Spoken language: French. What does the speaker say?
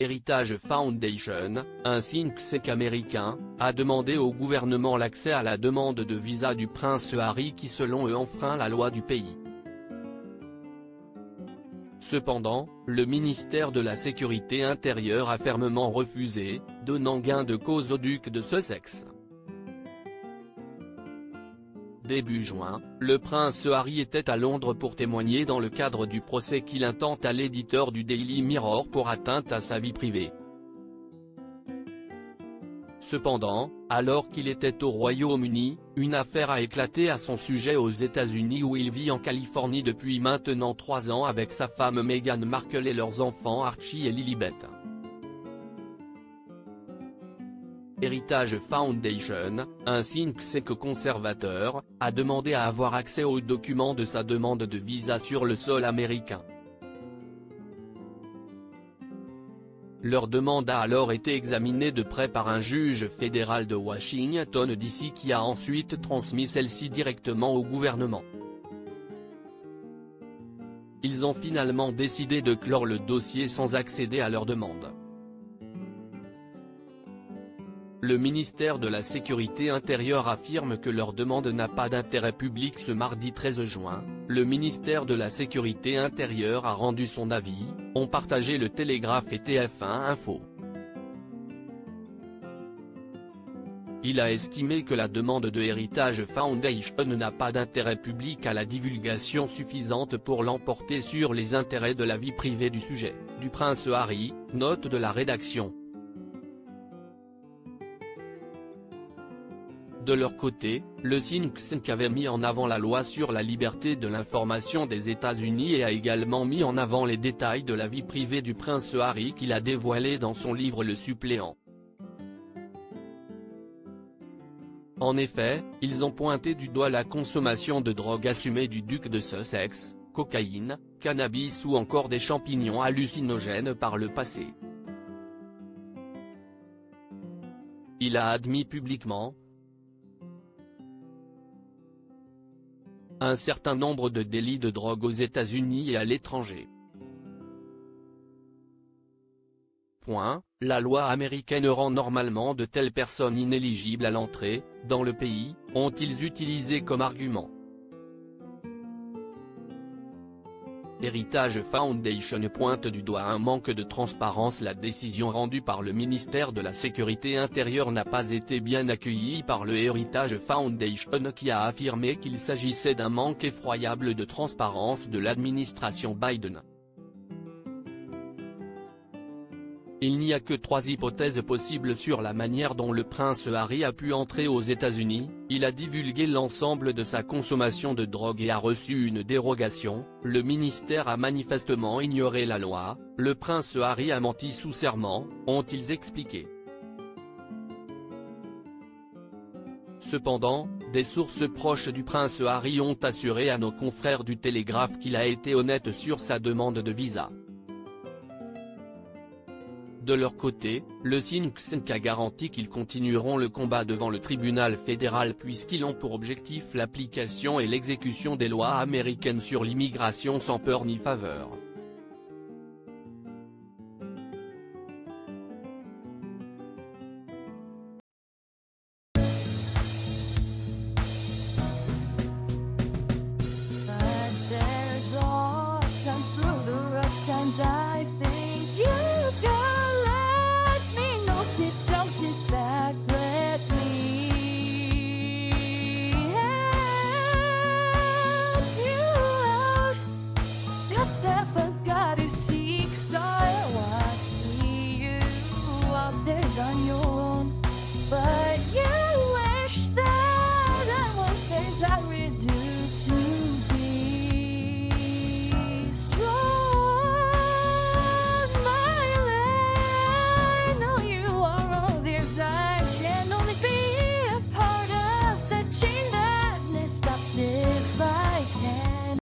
Heritage Foundation, un think tank américain, a demandé au gouvernement l'accès à la demande de visa du prince Harry qui selon eux enfreint la loi du pays. Cependant, le ministère de la Sécurité intérieure a fermement refusé, donnant gain de cause au duc de Sussex. Début juin, le prince Harry était à Londres pour témoigner dans le cadre du procès qu'il intente à l'éditeur du Daily Mirror pour atteinte à sa vie privée. Cependant, alors qu'il était au Royaume-Uni, une affaire a éclaté à son sujet aux États-Unis où il vit en Californie depuis maintenant 3 ans avec sa femme Meghan Markle et leurs enfants Archie et Lilibet. Heritage Foundation, un think tank conservateur, a demandé à avoir accès aux documents de sa demande de visa sur le sol américain. Leur demande a alors été examinée de près par un juge fédéral de Washington DC qui a ensuite transmis celle-ci directement au gouvernement. Ils ont finalement décidé de clore le dossier sans accéder à leur demande. Le ministère de la Sécurité intérieure affirme que leur demande n'a pas d'intérêt public. Ce mardi 13 juin, le ministère de la Sécurité intérieure a rendu son avis, ont partagé Le Télégraphe et TF1 Info. Il a estimé que la demande de Heritage Foundation n'a pas d'intérêt public à la divulgation suffisante pour l'emporter sur les intérêts de la vie privée du sujet, du prince Harry, note de la rédaction. De leur côté, le think tank avait mis en avant la loi sur la liberté de l'information des États-Unis et a également mis en avant les détails de la vie privée du prince Harry qu'il a dévoilé dans son livre Le Suppléant. En effet, ils ont pointé du doigt la consommation de drogue assumée du duc de Sussex, cocaïne, cannabis ou encore des champignons hallucinogènes par le passé. Il a admis publiquement un certain nombre de délits de drogue aux États-Unis et à l'étranger. La loi américaine rend normalement de telles personnes inéligibles à l'entrée, dans le pays, ont-ils utilisé comme argument. Heritage Foundation pointe du doigt un manque de transparence. La décision rendue par le ministère de la Sécurité intérieure n'a pas été bien accueillie par le Heritage Foundation qui a affirmé qu'il s'agissait d'un manque effroyable de transparence de l'administration Biden. Il n'y a que 3 hypothèses possibles sur la manière dont le prince Harry a pu entrer aux États-Unis. Il a divulgué l'ensemble de sa consommation de drogue et a reçu une dérogation, le ministère a manifestement ignoré la loi, le prince Harry a menti sous serment, ont-ils expliqué. Cependant, des sources proches du prince Harry ont assuré à nos confrères du Télégraphe qu'il a été honnête sur sa demande de visa. De leur côté, le think tank a garanti qu'ils continueront le combat devant le tribunal fédéral puisqu'ils ont pour objectif l'application et l'exécution des lois américaines sur l'immigration sans peur ni faveur.